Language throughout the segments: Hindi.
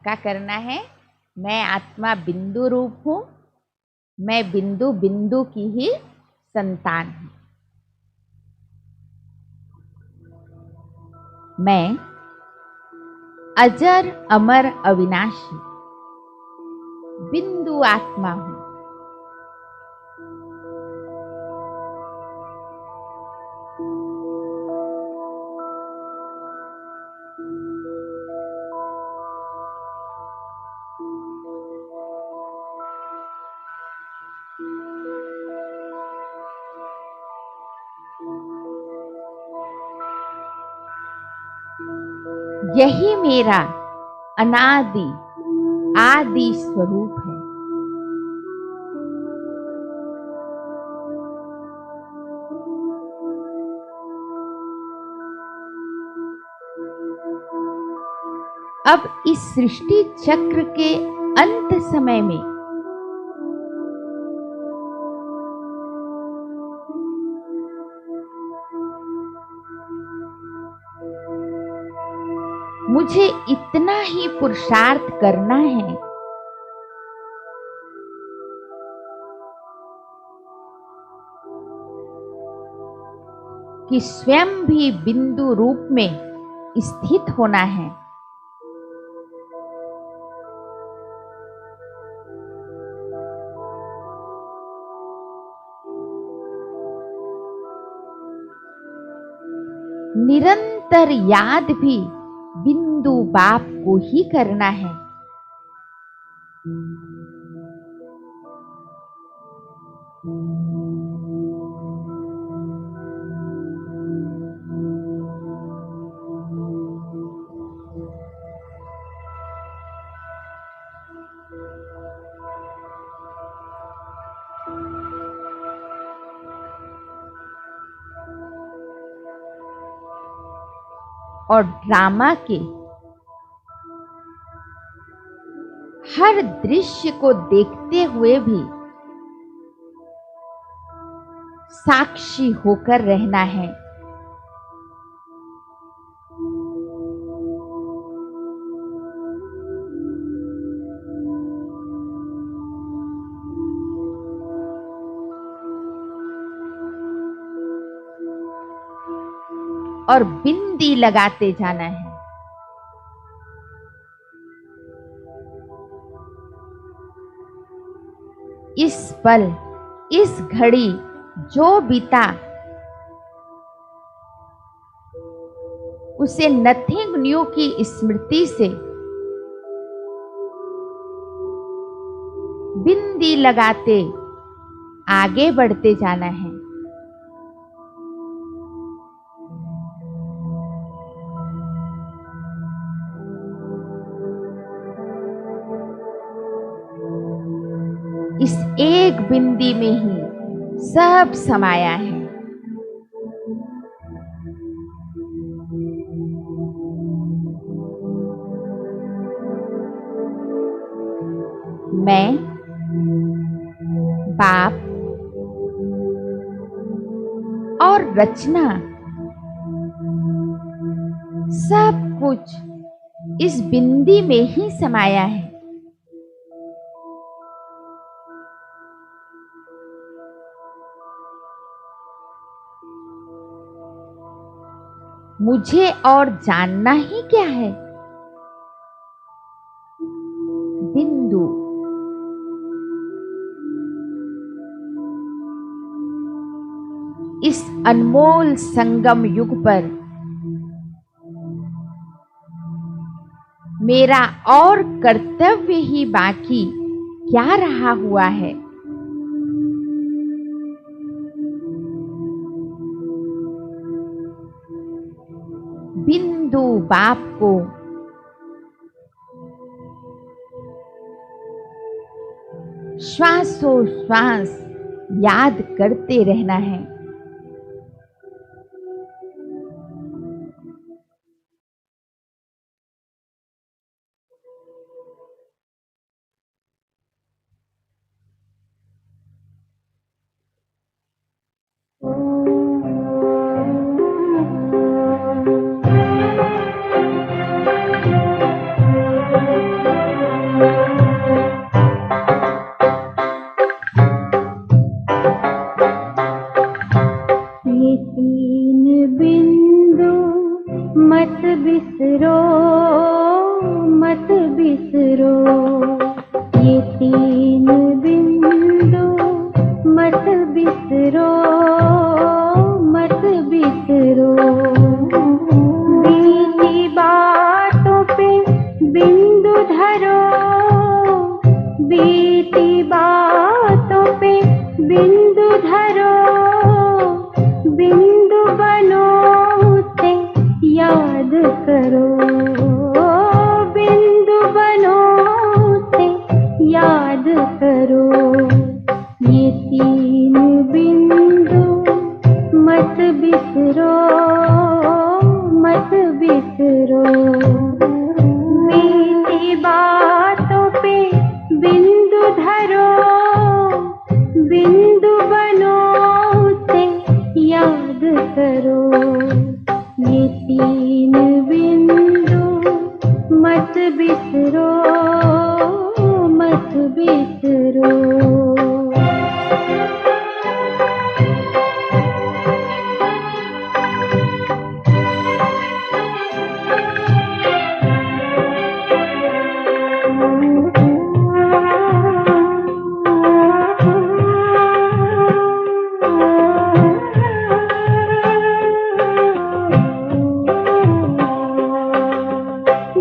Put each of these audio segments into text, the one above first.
क्या करना है? मैं आत्मा बिंदु रूप हूँ, मैं बिंदु बिंदु की ही संतान हूँ। मैं अजर अमर अविनाशी बिंदु आत्मा हूँ। यही मेरा अनादि आदि स्वरूप है। अब इस सृष्टि चक्र के अंत समय में मुझे इतना ही पुरुषार्थ करना है कि स्वयं भी बिंदु रूप में स्थित होना है। निरंतर याद भी बिंदु बाप को ही करना है। और ड्रामा के हर दृश्य को देखते हुए भी साक्षी होकर रहना है। और बिंदी लगाते जाना है। इस पल, इस घड़ी जो बीता उसे नथिंग न्यू की स्मृति से बिंदी लगाते आगे बढ़ते जाना है। इस एक बिंदी में ही सब समाया है। मैं, बाप और रचना सब कुछ इस बिंदी में ही समाया है। मुझे और जानना ही क्या है? बिंदु। इस अनमोल संगम युग पर मेरा और कर्तव्य ही बाकी क्या रहा हुआ है? बिंदु बाप को श्वासोश्वास याद करते रहना है। बिसरो, ये तीन बिंदु मत बिसरो, मत बिसरो। बीती बातों पे बिंदु धरो, बीती बातों पे बिंदु धरो, बिंदु बनो उसे याद करो, बिंदु बनो उसे याद करो। ये तीन बिंदु मत बिसरो, मत बिसरो। बीती बातों पे बिंदु धरो, बिंदु बनो उसे याद करो। ये तीन बिंदु मत बिसरो, मत बिसरो।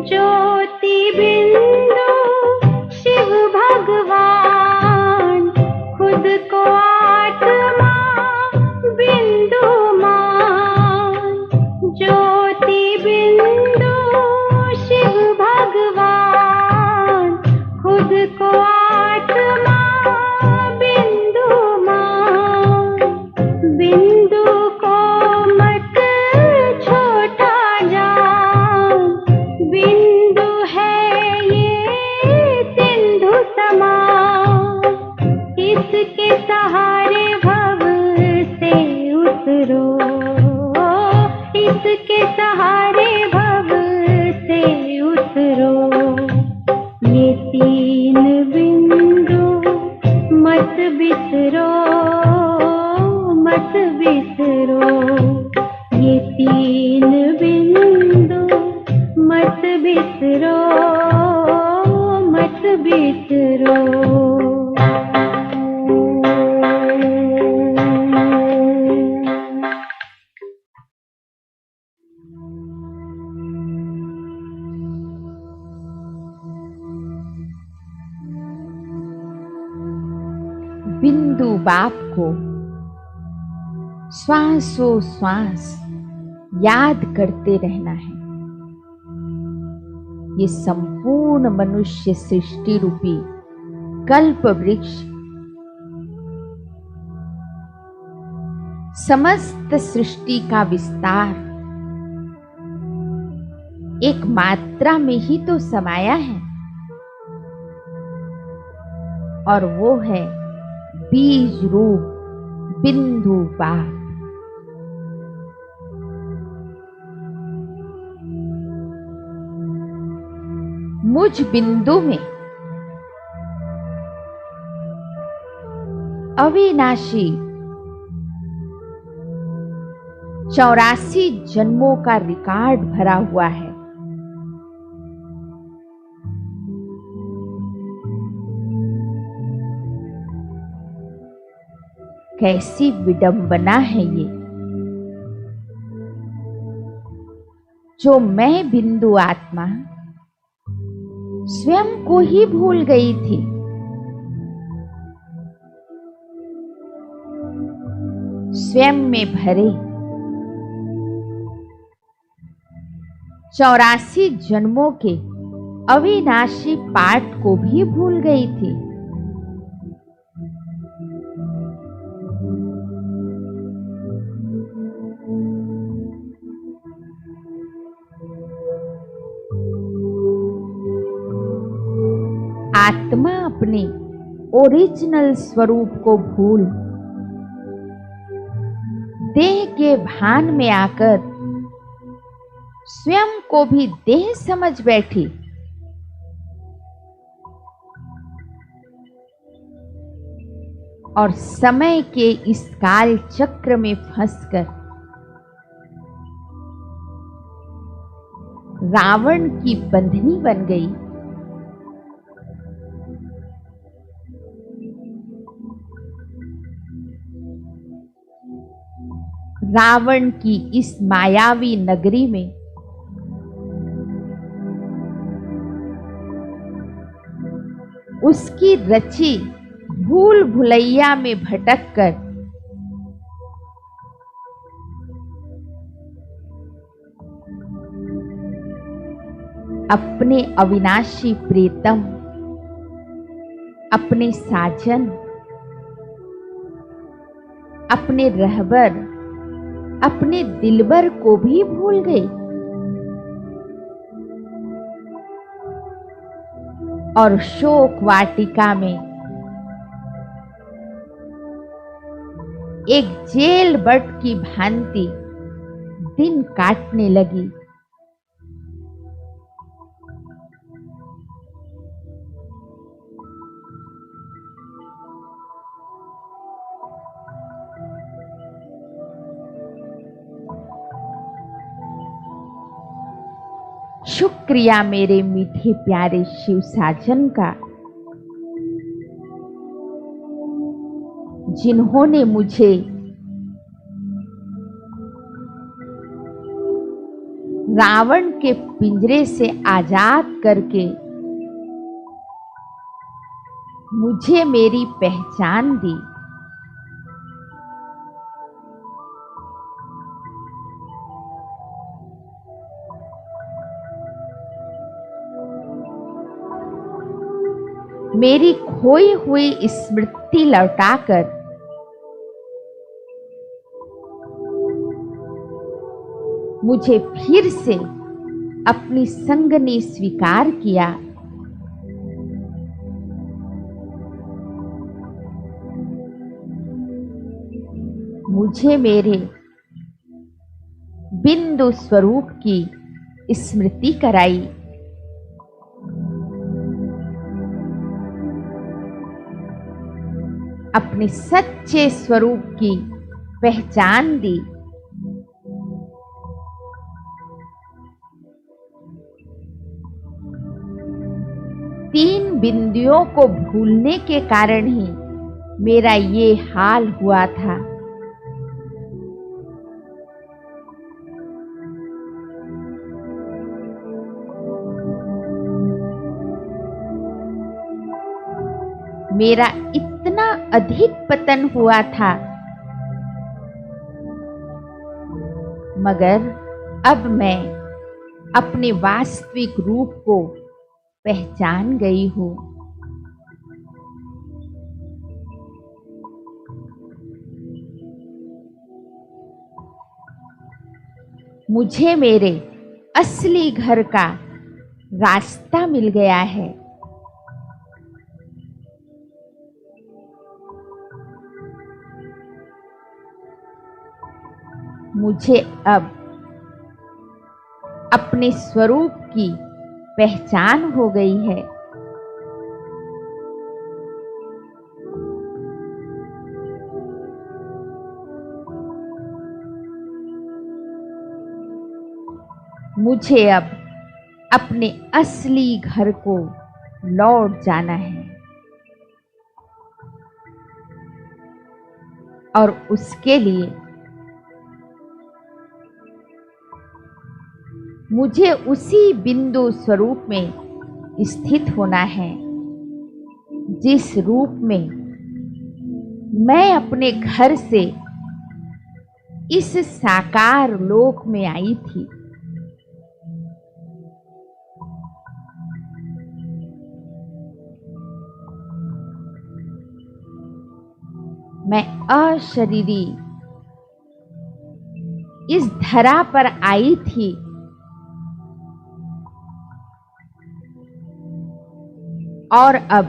ज्योति बिंदु शिव भगवान, खुद को आत्मा बिंदु मान। ज्योति बिंदु शिव भगवान, खुद को आत्मा बिंदु मान। बिंदु को मत छोटा जान, बिंदु है ये सिंधु समान। इसके सहारे भव से उतरो, इसके सहारे भव से उतरो। ये तीन बिंदु मत बिसरो, मत बिसरो। ये तीन बिंदु मत बिसरो, मत बिसरो। बिंदु बाप को श्वासों श्वास याद करते रहना है। ये संपूर्ण मनुष्य सृष्टि रूपी कल्प वृक्ष समस्त सृष्टि का विस्तार एक मात्रा में ही तो समाया है, और वो है बीज रूप बिंदु बाप। मुझ बिंदु में अविनाशी 84 जन्मों का रिकॉर्ड भरा हुआ है। कैसी विडंबना है ये, जो मैं बिंदु आत्मा स्वयं को ही भूल गई थी। स्वयं में भरे 84 जन्मों के अविनाशी पाठ को भी भूल गई थी। आत्मा अपने ओरिजिनल स्वरूप को भूल देह के भान में आकर स्वयं को भी देह समझ बैठी। और समय के इस काल चक्र में फंसकर रावण की बंधनी बन गई, रावण की इस मायावी नगरी में उसकी रची भूल भुलैया में भटक कर अपने अविनाशी प्रीतम, अपने साजन, अपने रहबर, अपने दिलबर को भी भूल गई और शोक वाटिका में एक जेल बट की भांति दिन काटने लगी। शुक्रिया मेरे मीठे प्यारे शिव साजन का, जिन्होंने मुझे रावण के पिंजरे से आजाद करके मुझे मेरी पहचान दी। मेरी खोई हुई स्मृति लौटाकर मुझे फिर से अपनी संग ने स्वीकार किया। मुझे मेरे बिंदु स्वरूप की स्मृति कराई। अपने सच्चे स्वरूप की पहचान दी। तीन बिंदुओं को भूलने के कारण ही मेरा ये हाल हुआ था। मेरा इतना अधिक पतन हुआ था, मगर अब मैं अपने वास्तविक रूप को पहचान गई हूँ। मुझे मेरे असली घर का रास्ता मिल गया है। मुझे अब अपने स्वरूप की पहचान हो गई है। मुझे अब अपने असली घर को लौट जाना है और उसके लिए मुझे उसी बिंदु स्वरूप में स्थित होना है जिस रूप में मैं अपने घर से इस साकार लोक में आई थी। मैं अशरीरी इस धरा पर आई थी और अब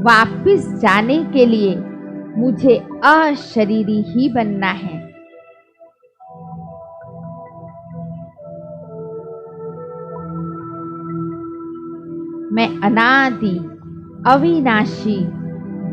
वापस जाने के लिए मुझे अशरीरी ही बनना है। मैं अनादि अविनाशी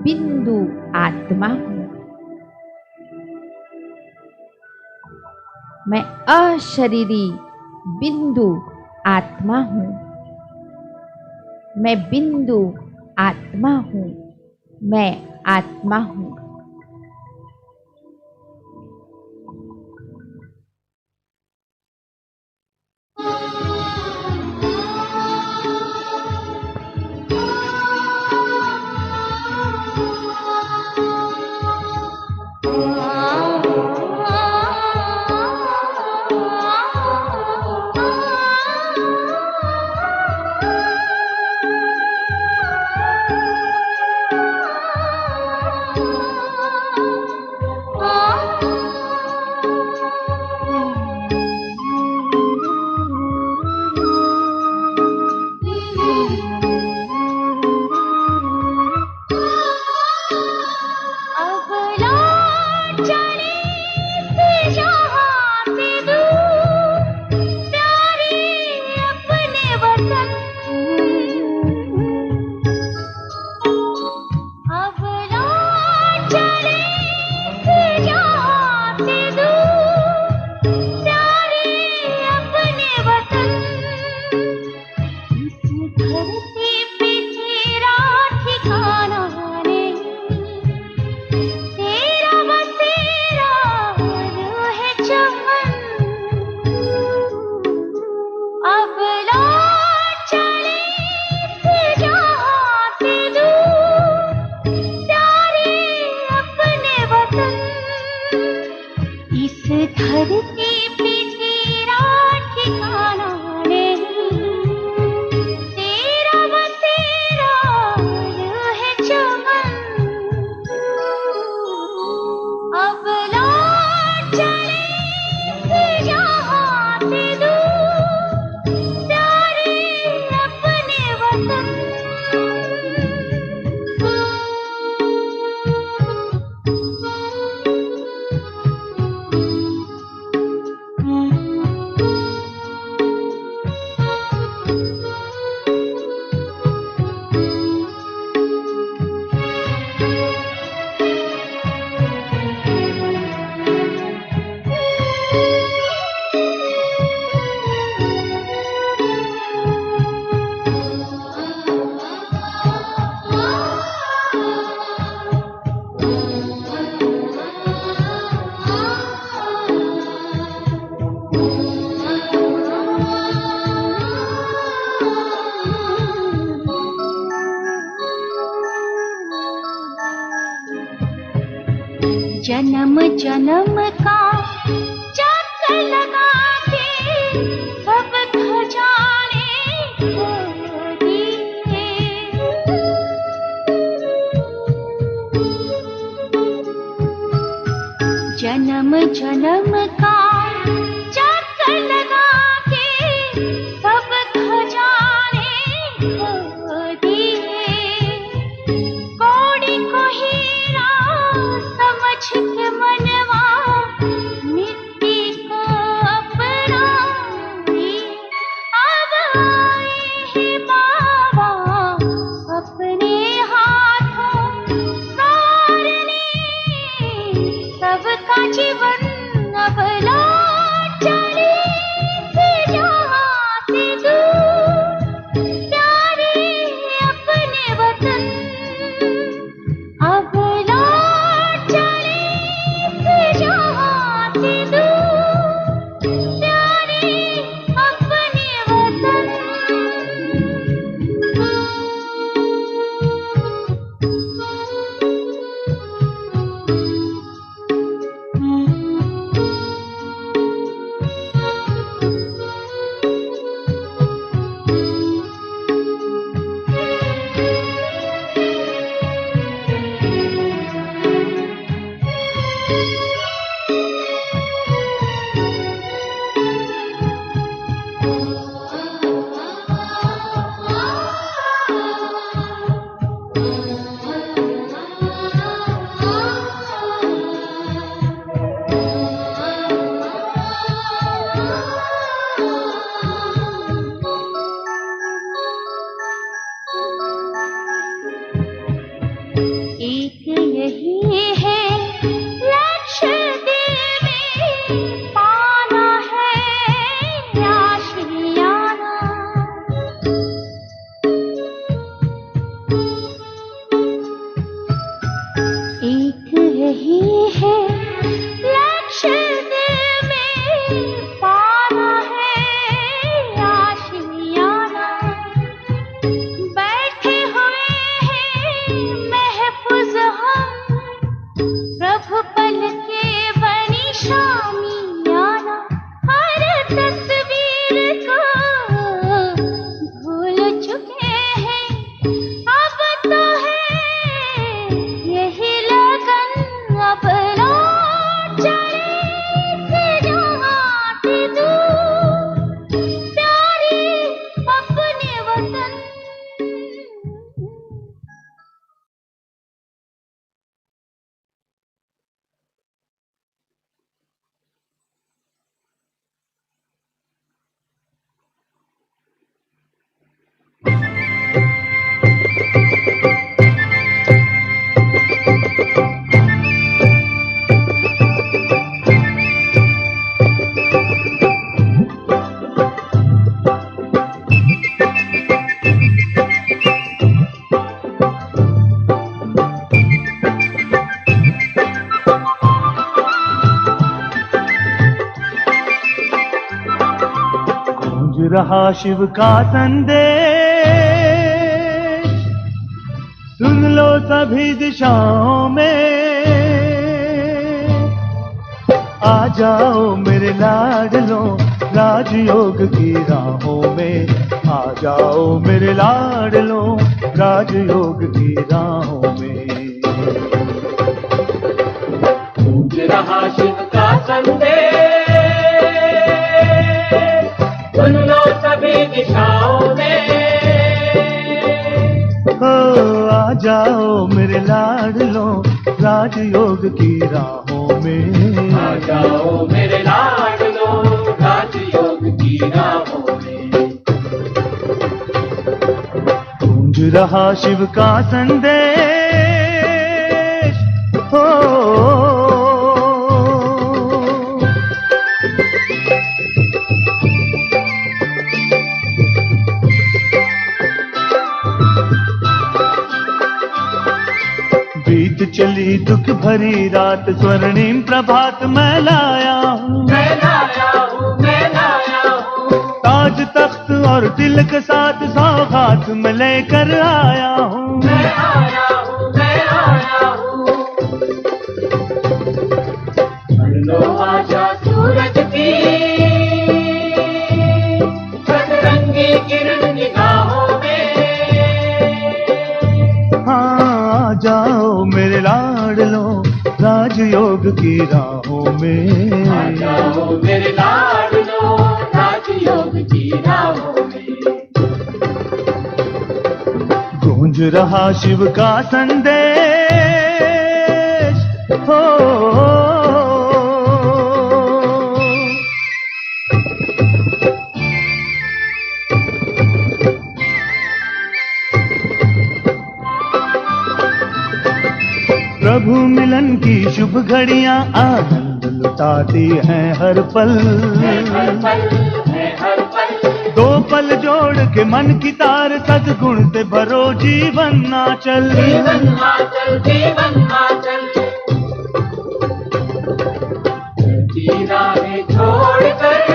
बिंदु आत्मा हूँ। मैं अशरीरी बिंदु आत्मा हूँ। मैं बिंदु आत्मा हूँ। मैं आत्मा हूँ। जन्म जन्म का चक्कर लगा के सब खजाने खो दिए। जन्म जन्म का चक्कर लगा के सब खजाने खो दिए। कौड़ी को हीरा समझ के मनवा मिट्टी को अपनाए। अब आए हैं बाबा अपने हाथों सारने, सबका जीवन अब लौट चले से जहाँ से दूर। प्यारे अपने वतन अब लौट चले से जहाँ से दूर। प्यारे अपने वतन। एक यही है लक्ष्य दिल में पाना है आशियाना। एक यही है लक्ष्य दिल में पाना है आशियाना। बैठे हुए हैं महफूज हम प्रभु पल के बनी शामियाना। हर तस्वीर को भूल चुके हैं, अब तो है यही लगन। अब लौट चले से जहाँ से दूर। प्यारे अपने वतन। गूंज रहा शिव का संदेश, सुन लो सभी दिशाओं में। आ जाओ मेरे लाडलों राजयोग की राहों में। आ जाओ मेरे लाडलों राजयोग की राहों में। गूंज रहा शिव का संदेश, सुन लो सभी दिशाओं में। हो आ जाओ मेरे लाडलों राजयोग की राहों में। आ जाओ मेरे लाडलों राजयोग की राहों में। गूंज रहा शिव का संदेश, हो बीत चली दुख भरी रात, स्वर्णिम प्रभात मैं लाया हूँ। मैं लाया हूँ ताज तख्त और तिलक साथ सौगात मैं लेकर आया हूँ। मैं आया हूँ राजयोग की राहों आ में। जाओ मेरे लाडलो राजयोग की राहों में। गूंज रहा शिव का संदेश हो। प्रभु मिलन की शुभ घड़ियां आनंद लुटाती हैं हर पल। हर पल है हर पल। दो पल जोड़ के मन की तार सद्गुण से भरो जीवन नाचल। जीवन माचल जीवन माचल। चलती राहें छोड़कर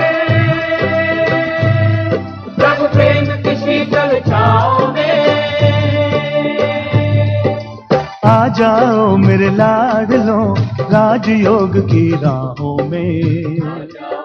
प्रभु प्रेम की शीतल छाओं में। आ जाओ मेरे लाडलो राजयोग की राहों में। आ जाओ